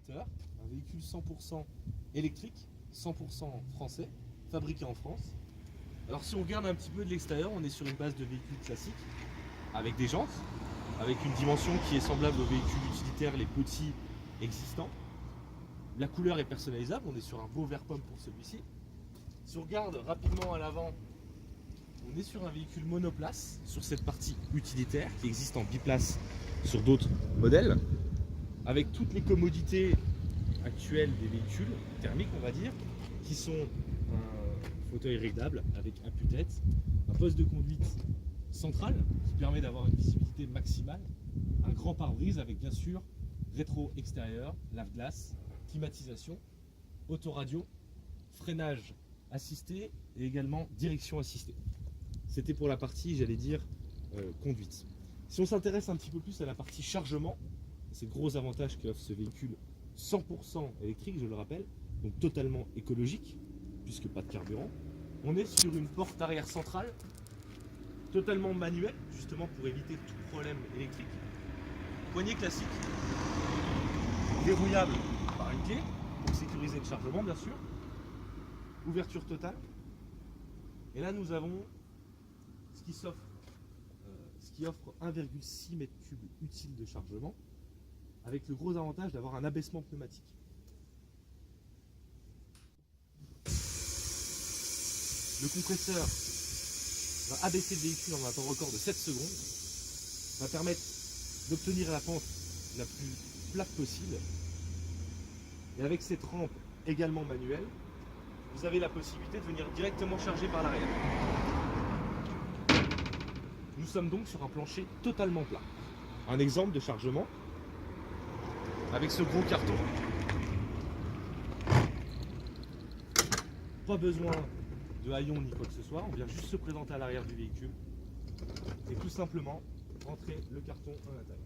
Sprinter, un véhicule 100% électrique, 100% français, fabriqué en France. Alors si on regarde un petit peu de l'extérieur, on est sur une base de véhicule classique, avec des jantes, avec une dimension qui est semblable aux véhicules utilitaires les petits existants. La couleur est personnalisable, on est sur un beau vert pomme pour celui-ci. Si on regarde rapidement à l'avant, on est sur un véhicule monoplace, sur cette partie utilitaire qui existe en biplace sur d'autres modèles, avec toutes les commodités actuelles des véhicules thermiques, on va dire, qui sont un fauteuil réglable avec appuie-tête, un poste de conduite central qui permet d'avoir une visibilité maximale, un grand pare-brise avec bien sûr rétro extérieur, lave-glace, climatisation, autoradio, freinage assisté et également direction assistée. C'était pour la partie, j'allais dire, conduite. Si on s'intéresse un petit peu plus à la partie chargement, c'est le gros avantage qu'offre ce véhicule 100% électrique, je le rappelle, donc totalement écologique, puisque pas de carburant. On est sur une porte arrière centrale, totalement manuelle, justement pour éviter tout problème électrique. Poignée classique, verrouillable par une clé, pour sécuriser le chargement bien sûr. Ouverture totale. Et là nous avons ce qui offre 1,6 m3 utile de chargement, avec le gros avantage d'avoir un abaissement pneumatique. Le compresseur va abaisser le véhicule en un temps record de 7 secondes, va permettre d'obtenir la pente la plus plate possible. Et avec cette rampe également manuelle, vous avez la possibilité de venir directement charger par l'arrière. Nous sommes donc sur un plancher totalement plat. Un exemple de chargement avec ce gros carton. Pas besoin de haillons ni quoi que ce soit, on vient juste se présenter à l'arrière du véhicule et tout simplement rentrer le carton à l'intérieur.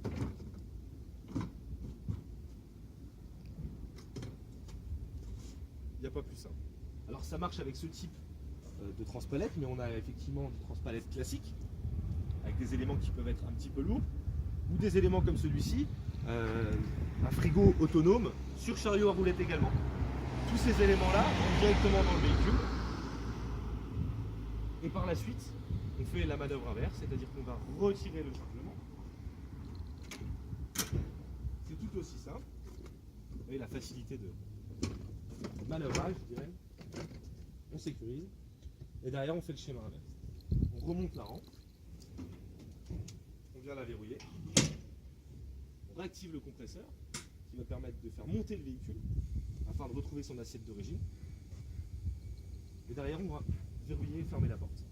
Il n'y a pas plus simple. Alors ça marche avec ce type de transpalette, mais on a effectivement des transpalettes classiques avec des éléments qui peuvent être un petit peu lourds, ou des éléments comme celui-ci, un frigo autonome sur chariot à roulette également. Tous ces éléments-là vont directement dans le véhicule. Et par la suite, on fait la manœuvre inverse, c'est-à-dire qu'on va retirer le chargement. C'est tout aussi simple. Vous voyez la facilité de manœuvrage, je dirais. On sécurise. Et derrière, on fait le schéma inverse. On remonte la rampe. On vient la verrouiller. On réactive le compresseur qui va permettre de faire monter le véhicule afin de retrouver son assiette d'origine. Et derrière, on va verrouiller et fermer la porte.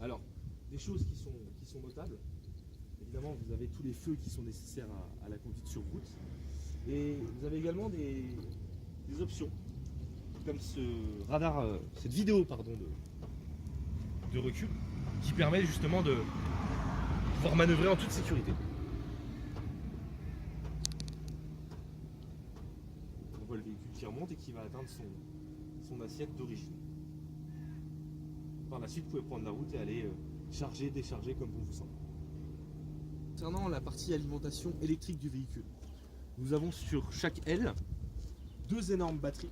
Alors, des choses qui sont notables. Évidemment, vous avez tous les feux qui sont nécessaires à la conduite sur route. Et vous avez également des options, comme ce radar, cette vidéo de recul, qui permet justement de pouvoir manœuvrer en toute sécurité. On voit le véhicule qui remonte et qui va atteindre son assiette d'origine. Par la suite, vous pouvez prendre la route et aller charger, décharger comme bon vous semble. Concernant la partie alimentation électrique du véhicule, nous avons sur chaque aile 2 énormes batteries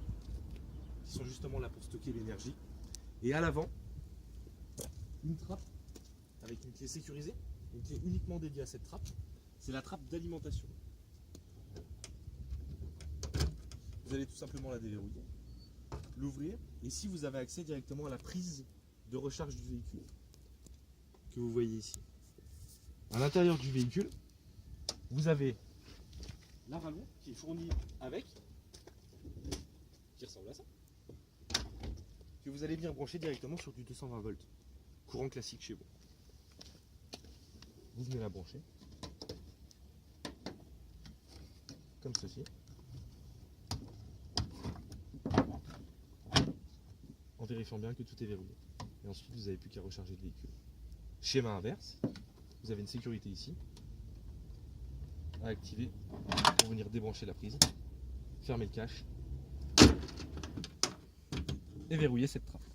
qui sont justement là pour stocker l'énergie. Et à l'avant, une trappe avec une clé sécurisée, une clé uniquement dédiée à cette trappe. C'est la trappe d'alimentation. Vous allez tout simplement la déverrouiller, l'ouvrir, et ici vous avez accès directement à la prise de recharge du véhicule que vous voyez ici. À l'intérieur du véhicule, vous avez la rallonge qui est fournie avec, qui ressemble à ça, que vous allez venir brancher directement sur du 220 volts, courant classique chez vous. Vous venez la brancher, comme ceci, en vérifiant bien que tout est verrouillé. Et ensuite, vous n'avez plus qu'à recharger le véhicule. Schéma inverse, vous avez une sécurité ici, à activer pour venir débrancher la prise, fermer le cache et verrouiller cette trappe.